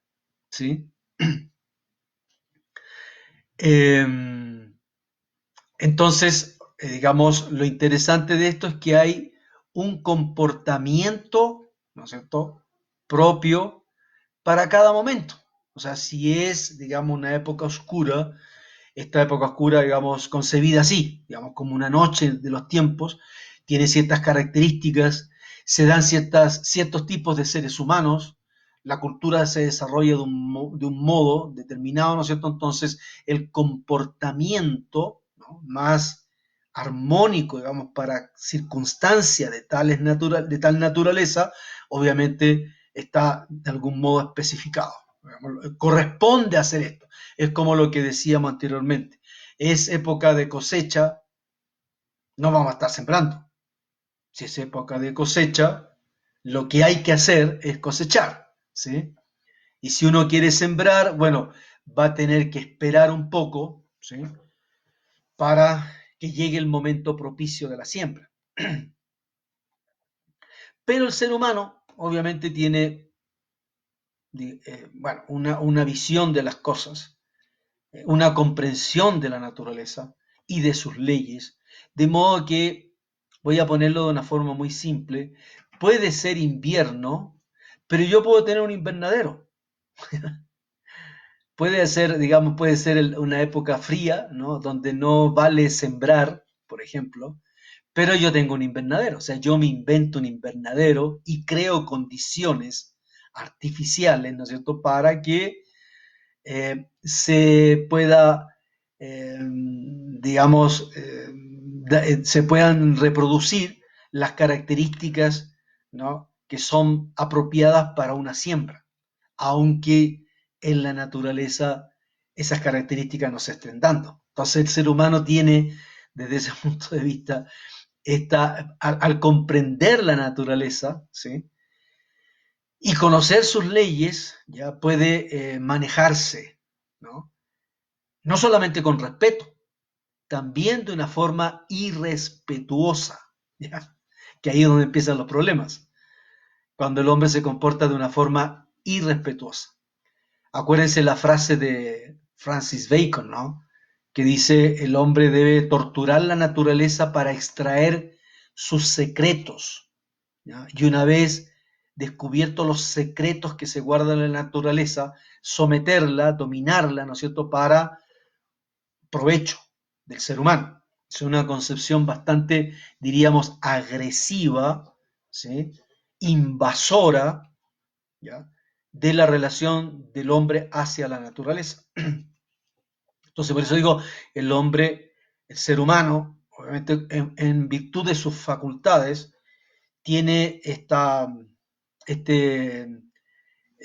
¿sí? Eh, entonces, digamos, lo interesante de esto es que hay un comportamiento, ¿no es cierto?, propio para cada momento. O sea, si es, digamos, una época oscura, esta época oscura, digamos, concebida así, digamos, como una noche de los tiempos, tiene ciertas características, se dan ciertos tipos de seres humanos, la cultura se desarrolla de un modo determinado, ¿no es cierto? Entonces, el comportamiento, ¿no?, más armónico, digamos, para circunstancias de tal naturaleza, obviamente está de algún modo especificado. Corresponde hacer esto. Es como lo que decíamos anteriormente. Es época de cosecha, no vamos a estar sembrando. Si es época de cosecha, lo que hay que hacer es cosechar, ¿sí? Y si uno quiere sembrar, bueno, va a tener que esperar un poco, ¿sí?, para que llegue el momento propicio de la siembra. Pero el ser humano obviamente tiene bueno, una visión de las cosas, una comprensión de la naturaleza y de sus leyes, de modo que, voy a ponerlo de una forma muy simple, puede ser invierno, pero yo puedo tener un invernadero. Puede ser, digamos, puede ser una época fría, ¿no? Donde no vale sembrar, por ejemplo, pero yo tengo un invernadero, o sea, yo me invento un invernadero y creo condiciones artificiales, ¿no es cierto?, para que se pueda, digamos, se puedan reproducir las características, ¿no?, que son apropiadas para una siembra, aunque en la naturaleza esas características no se estén dando. Entonces el ser humano tiene, desde ese punto de vista, al comprender la naturaleza, ¿sí?, y conocer sus leyes, ya puede manejarse, ¿no? No solamente con respeto, también de una forma irrespetuosa, ¿ya? Que ahí es donde empiezan los problemas, cuando el hombre se comporta de una forma irrespetuosa. Acuérdense la frase de Francis Bacon, ¿no?, que dice: el hombre debe torturar la naturaleza para extraer sus secretos, ¿ya? Y una vez descubiertos los secretos que se guardan en la naturaleza, someterla, dominarla, ¿no es cierto?, para provecho del ser humano. Es una concepción bastante, diríamos, agresiva, ¿sí?, invasora, ¿ya?, de la relación del hombre hacia la naturaleza. Entonces, por eso digo, el hombre, el ser humano, obviamente en virtud de sus facultades, tiene este,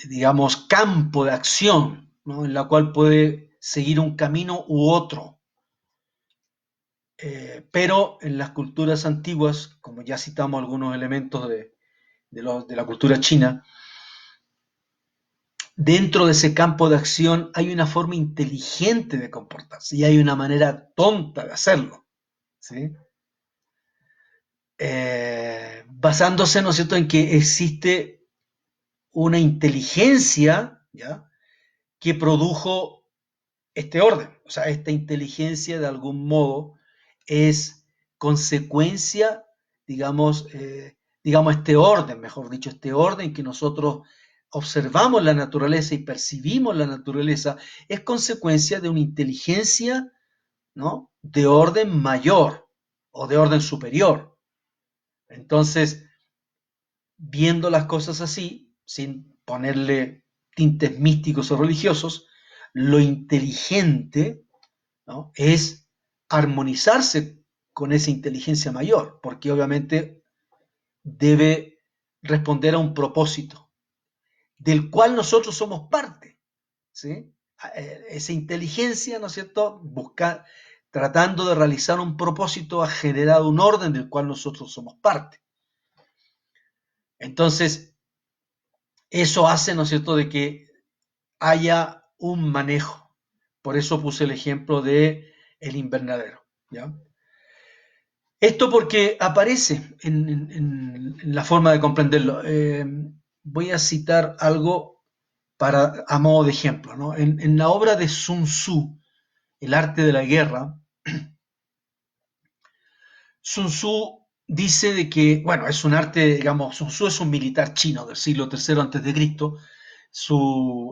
digamos, campo de acción, ¿no?, en la cual puede seguir un camino u otro. Pero en las culturas antiguas, como ya citamos algunos elementos de la cultura china, dentro de ese campo de acción hay una forma inteligente de comportarse y hay una manera tonta de hacerlo, ¿sí? Basándose, ¿no es cierto?, en que existe una inteligencia, ¿ya?, que produjo este orden. O sea, esta inteligencia de algún modo es consecuencia, digamos, digamos, este orden, mejor dicho, este orden que nosotros observamos la naturaleza y percibimos la naturaleza, es consecuencia de una inteligencia, ¿no?, de orden mayor o de orden superior. Entonces, viendo las cosas así, sin ponerle tintes místicos o religiosos, lo inteligente, ¿no?, es armonizarse con esa inteligencia mayor, porque obviamente debe responder a un propósito del cual nosotros somos parte, ¿sí? Esa inteligencia, ¿no es cierto?, tratando de realizar un propósito, ha generado un orden del cual nosotros somos parte. Entonces, eso hace, ¿no es cierto?, de que haya un manejo. Por eso puse el ejemplo de el invernadero, ¿ya? Esto porque aparece en la forma de comprenderlo. Voy a citar algo a modo de ejemplo, ¿no? En la obra de Sun Tzu, El arte de la guerra, Sun Tzu dice de que, bueno, es un arte, digamos, Sun Tzu es un militar chino del siglo III antes de Cristo.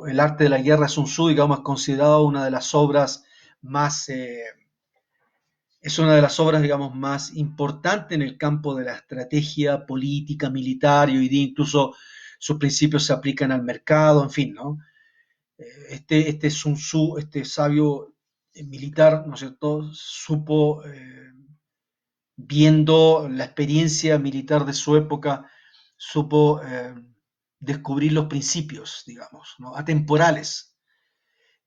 El arte de la guerra de Sun Tzu, digamos, es considerado una de las obras más, es una de las obras, digamos, más importantes en el campo de la estrategia política, militar, y hoy día incluso sus principios se aplican al mercado, en fin, ¿no? Este Sun Tzu, este sabio militar, ¿no es cierto?, supo, viendo la experiencia militar de su época, supo descubrir los principios, digamos, ¿no?, atemporales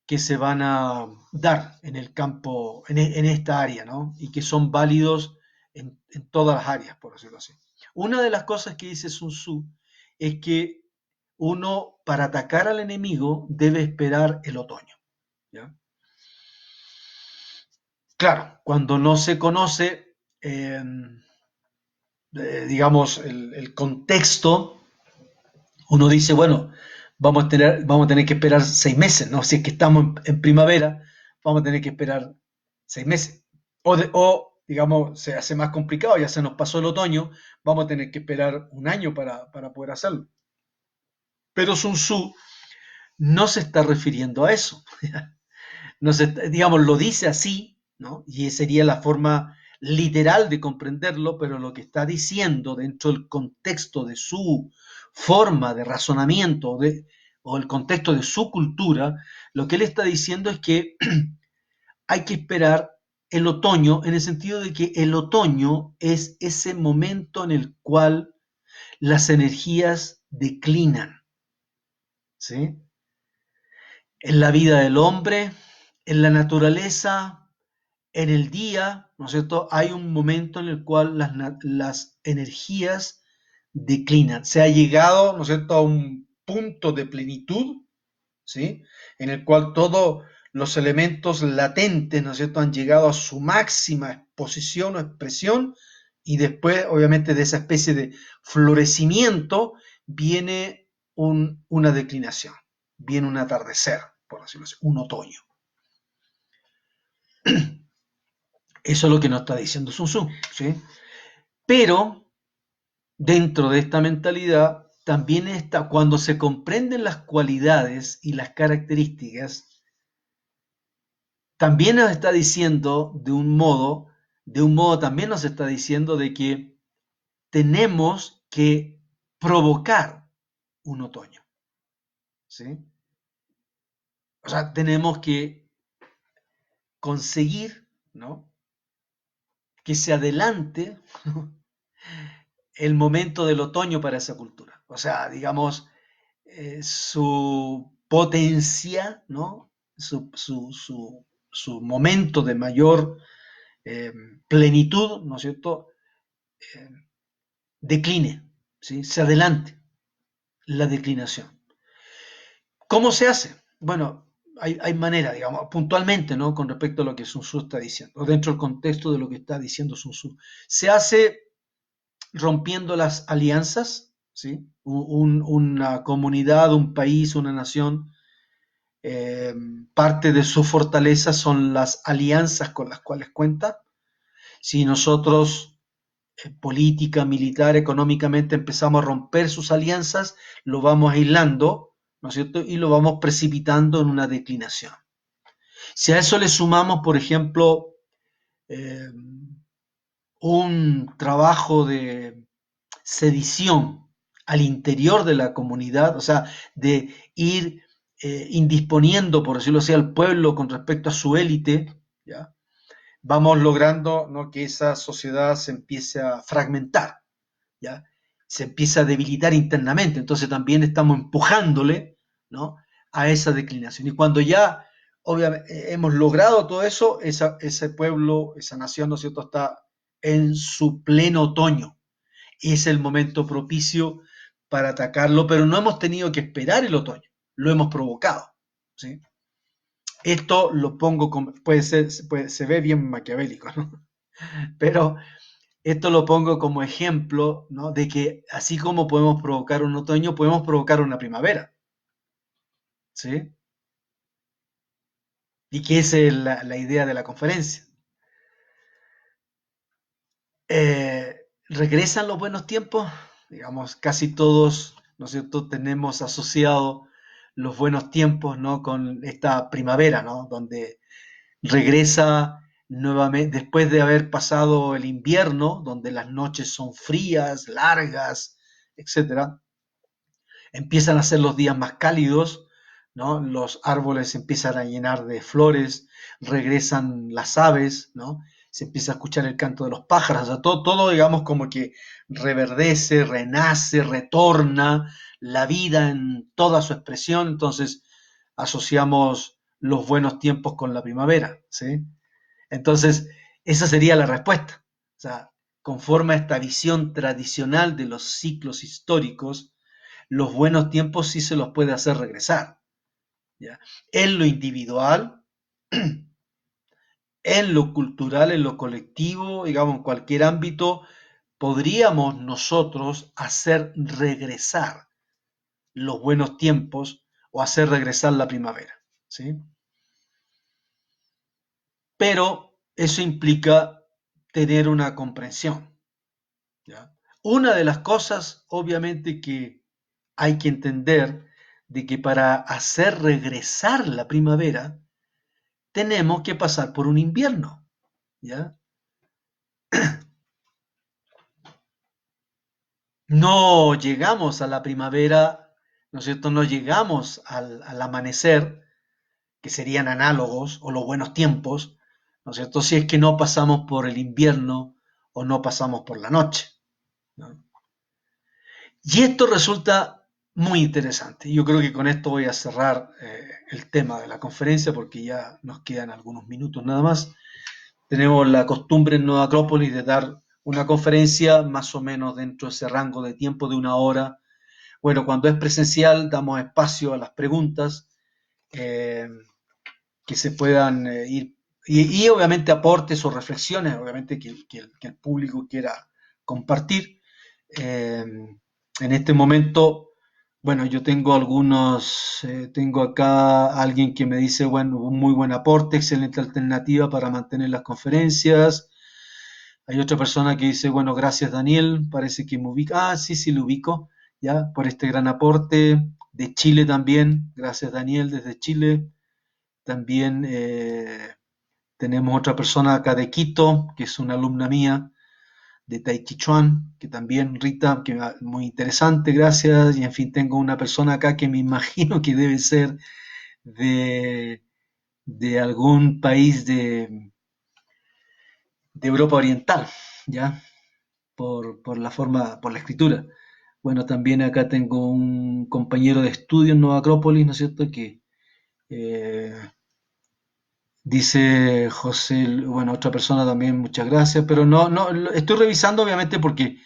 que se van a dar en el campo, en esta área, ¿no?, y que son válidos en todas las áreas, por decirlo así. Una de las cosas que dice Sun Tzu es que uno, para atacar al enemigo, debe esperar el otoño, ¿ya? Claro, cuando no se conoce, digamos, el contexto, uno dice, bueno, vamos a tener que esperar 6 meses, ¿no? Si es que estamos en primavera, vamos a tener que esperar 6 meses. Digamos, se hace más complicado, ya se nos pasó el otoño, vamos a tener que esperar un año para poder hacerlo. Pero Sun Tzu no se está refiriendo a eso. No se, digamos, lo dice así, ¿no? Y sería la forma literal de comprenderlo, pero lo que está diciendo dentro del contexto de su forma de razonamiento o el contexto de su cultura, lo que él está diciendo es que hay que esperar el otoño en el sentido de que el otoño es ese momento en el cual las energías declinan, ¿sí? En la vida del hombre, en la naturaleza, en el día, ¿no es cierto? Hay un momento en el cual las energías declinan. Se ha llegado, ¿no es cierto?, a un punto de plenitud, ¿sí? En el cual todos los elementos latentes, ¿no es cierto?, han llegado a su máxima exposición o expresión, y después, obviamente, de esa especie de florecimiento viene una declinación, viene un atardecer, por decirlo así, un otoño. Eso es lo que nos está diciendo Sun Tzu, ¿sí? Pero dentro de esta mentalidad también está, cuando se comprenden las cualidades y las características, también nos está diciendo de un modo también nos está diciendo de que tenemos que provocar un otoño, ¿sí? O sea, tenemos que conseguir, ¿no?, que se adelante, ¿no?, el momento del otoño para esa cultura. O sea, digamos, su potencia, ¿no?, su momento de mayor eh, plenitud, ¿no es cierto?, eh, decline, ¿sí? Se adelante la declinación. ¿Cómo se hace? Bueno, hay manera, digamos, puntualmente, ¿no?, con respecto a lo que Sun Tzu está diciendo, o dentro del contexto de lo que está diciendo Sun Tzu. Se hace rompiendo las alianzas, ¿sí? Una comunidad, un país, una nación, eh, parte de su fortaleza son las alianzas con las cuales cuenta. Si nosotros, política, militar, económicamente, empezamos a romper sus alianzas, lo vamos aislando, ¿no es cierto? Y lo vamos precipitando en una declinación. Si a eso le sumamos, por ejemplo, eh, un trabajo de sedición al interior de la comunidad, o sea, de ir indisponiendo, por decirlo así, al pueblo con respecto a su élite, ¿ya?, vamos logrando, ¿no?, que esa sociedad se empiece a fragmentar, ¿ya?, se empieza a debilitar internamente. Entonces también estamos empujándole, ¿no?, a esa declinación. Y cuando ya obviamente hemos logrado todo eso, ese pueblo, esa nación, ¿no es cierto?, está en su pleno otoño. Es el momento propicio para atacarlo, pero no hemos tenido que esperar el otoño, lo hemos provocado, ¿sí? Esto lo pongo como, se ve bien maquiavélico, ¿no? Pero esto lo pongo como ejemplo, ¿no?, de que así como podemos provocar un otoño, podemos provocar una primavera, ¿sí? Y que esa es la idea de la conferencia. ¿Regresan los buenos tiempos? Digamos, casi todos, ¿no es cierto?, tenemos asociado los buenos tiempos, ¿no?, con esta primavera, ¿no?, donde regresa nuevamente, después de haber pasado el invierno, donde las noches son frías, largas, etcétera, empiezan a ser los días más cálidos, ¿no? Los árboles se empiezan a llenar de flores, regresan las aves, ¿no? Se empieza a escuchar el canto de los pájaros, o sea, todo, digamos, como que reverdece, renace, retorna la vida en toda su expresión. Entonces asociamos los buenos tiempos con la primavera, ¿sí? Entonces, esa sería la respuesta. O sea, conforme a esta visión tradicional de los ciclos históricos, los buenos tiempos sí se los puede hacer regresar, ¿ya?, en lo individual, en lo cultural, en lo colectivo, digamos, en cualquier ámbito, podríamos nosotros hacer regresar los buenos tiempos o hacer regresar la primavera, ¿sí? Pero eso implica tener una comprensión, ¿ya? Una de las cosas, obviamente, que hay que entender de que para hacer regresar la primavera tenemos que pasar por un invierno, ¿ya? No llegamos a la primavera, ¿no es cierto? No llegamos al amanecer, que serían análogos o los buenos tiempos, ¿no es cierto? Si es que no pasamos por el invierno o no pasamos por la noche, ¿no? Y esto resulta muy interesante. Yo creo que con esto voy a cerrar el tema de la conferencia porque ya nos quedan algunos minutos nada más. Tenemos la costumbre en Nueva Acrópolis de dar una conferencia más o menos dentro de ese rango de tiempo de una hora. Bueno, cuando es presencial damos espacio a las preguntas eh, que se puedan ir y obviamente aportes o reflexiones, obviamente que el público quiera compartir. Eh, en este momento, bueno, yo tengo tengo acá alguien que me dice, bueno, un muy buen aporte, excelente alternativa para mantener las conferencias. Hay otra persona que dice, bueno, gracias Daniel, parece que me ubica. Ah, sí, sí, lo ubico, ya, por este gran aporte. De Chile también, gracias Daniel, desde Chile. También tenemos otra persona acá de Quito, que es una alumna mía, de Tai Chi Chuan, que también, Rita, que muy interesante, gracias. Y en fin, tengo una persona acá que me imagino que debe ser de, de algún país de Europa Oriental, ¿ya? Por la forma, por la escritura. Bueno, también acá tengo un compañero de estudio en Nueva Acrópolis, ¿no es cierto? Que eh, dice José, bueno, otra persona también, muchas gracias, pero no, estoy revisando obviamente porque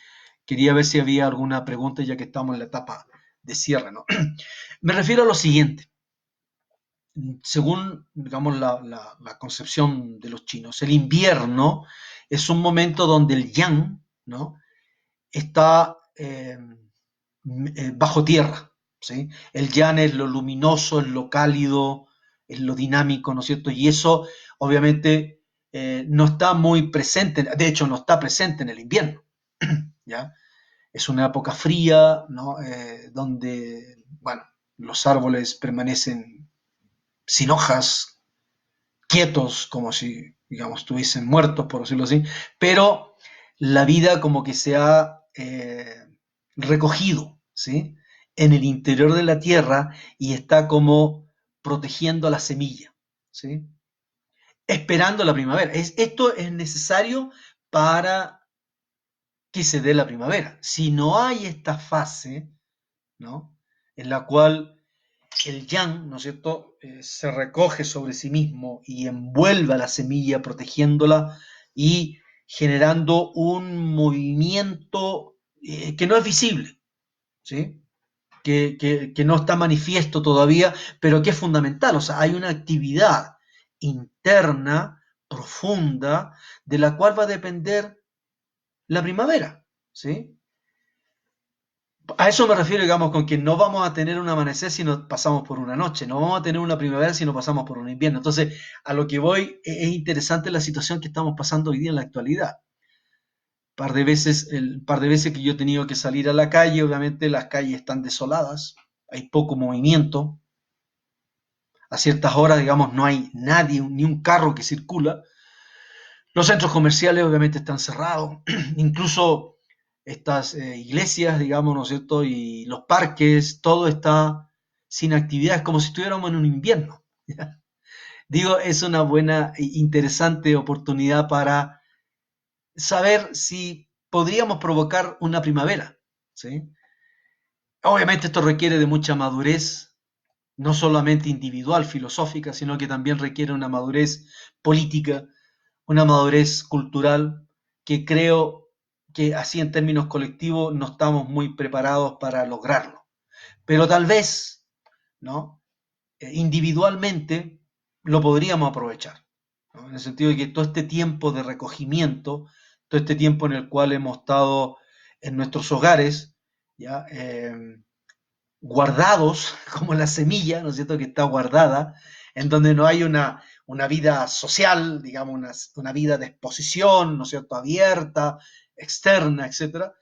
quería ver si había alguna pregunta ya que estamos en la etapa de cierre, ¿no? Me refiero a lo siguiente, según, digamos, la concepción de los chinos, el invierno es un momento donde el yang, ¿no? Está bajo tierra, ¿sí? El yang es lo luminoso, es lo cálido, es lo dinámico, ¿no es cierto? Y eso, obviamente, no está muy presente, de hecho, no está presente en el invierno, ¿ya? Es una época fría, ¿no? Donde, bueno, los árboles permanecen sin hojas, quietos, como si, digamos, estuviesen muertos, por decirlo así, pero la vida como que se ha recogido, ¿sí? En el interior de la tierra y está como protegiendo a la semilla, ¿sí? Esperando la primavera. Esto es necesario para que se dé la primavera. Si no hay esta fase, ¿no? En la cual el yang, ¿no es cierto?, se recoge sobre sí mismo y envuelve a la semilla, protegiéndola y generando un movimiento que no es visible, ¿sí? Que no está manifiesto todavía, pero que es fundamental. O sea, hay una actividad interna, profunda, de la cual va a depender la primavera, ¿sí? A eso me refiero, digamos, con que no vamos a tener un amanecer si no pasamos por una noche, no vamos a tener una primavera si no pasamos por un invierno. Entonces, a lo que voy, es interesante la situación que estamos pasando hoy día en la actualidad. El par de veces que yo he tenido que salir a la calle, obviamente las calles están desoladas, hay poco movimiento, a ciertas horas, digamos, no hay nadie, ni un carro que circula. Los centros comerciales obviamente están cerrados, incluso estas iglesias, digamos, ¿no es cierto? Y los parques, todo está sin actividades, como si estuviéramos en un invierno. ¿Ya? Digo, es una buena, interesante oportunidad para saber si podríamos provocar una primavera, ¿sí? Obviamente esto requiere de mucha madurez, no solamente individual, filosófica, sino que también requiere una madurez política, una madurez cultural que creo que así en términos colectivos no estamos muy preparados para lograrlo. Pero tal vez, ¿no? Individualmente lo podríamos aprovechar, ¿no? En el sentido de que todo este tiempo de recogimiento, todo este tiempo en el cual hemos estado en nuestros hogares, ¿ya? Guardados, como la semilla, ¿no es cierto?, que está guardada, en donde no hay una vida social, digamos, una vida de exposición, ¿no es cierto?, abierta, externa, etcétera,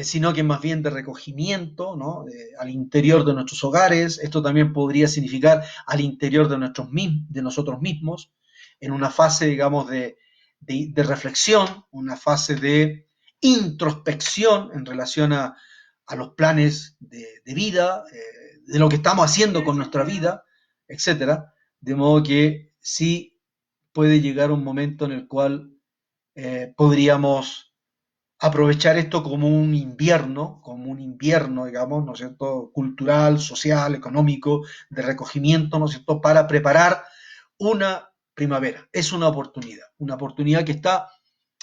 sino que más bien de recogimiento, ¿no? Al interior de nuestros hogares. Esto también podría significar al interior de nosotros mismos, en una fase, digamos, de reflexión, una fase de introspección en relación a los planes de vida, de lo que estamos haciendo con nuestra vida, etcétera. De modo que sí puede llegar un momento en el cual podríamos aprovechar esto como un invierno, digamos, ¿no es cierto?, cultural, social, económico, de recogimiento, ¿no es cierto?, para preparar una primavera. Es una oportunidad que está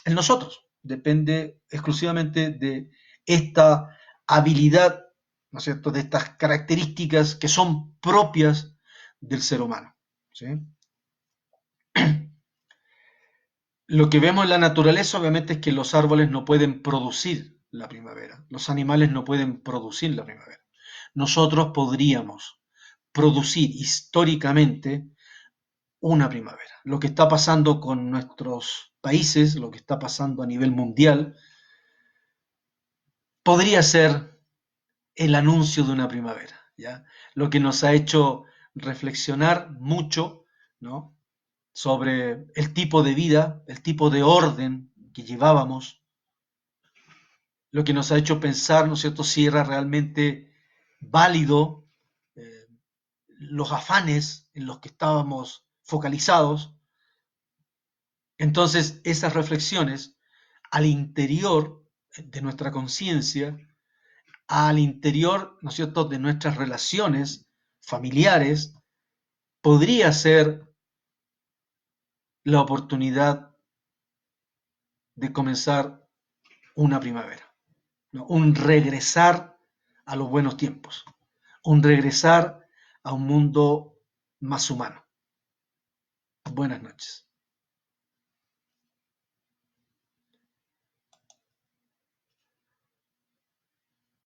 en nosotros, depende exclusivamente de esta habilidad, ¿no es cierto?, de estas características que son propias del ser humano, ¿sí? Lo que vemos en la naturaleza obviamente es que los árboles no pueden producir la primavera, los animales no pueden producir la primavera. Nosotros podríamos producir históricamente una primavera. Lo que está pasando con nuestros países, lo que está pasando a nivel mundial, podría ser el anuncio de una primavera, ¿ya? Lo que nos ha hecho reflexionar mucho, ¿no?, sobre el tipo de vida, el tipo de orden que llevábamos, lo que nos ha hecho pensar, ¿no es cierto?, si era realmente válido eh, los afanes en los que estábamos focalizados. Entonces, esas reflexiones al interior de nuestra conciencia, al interior, ¿no es cierto?, de nuestras relaciones familiares, podría ser la oportunidad de comenzar una primavera, ¿no?, un regresar a los buenos tiempos, un regresar a un mundo más humano. Buenas noches.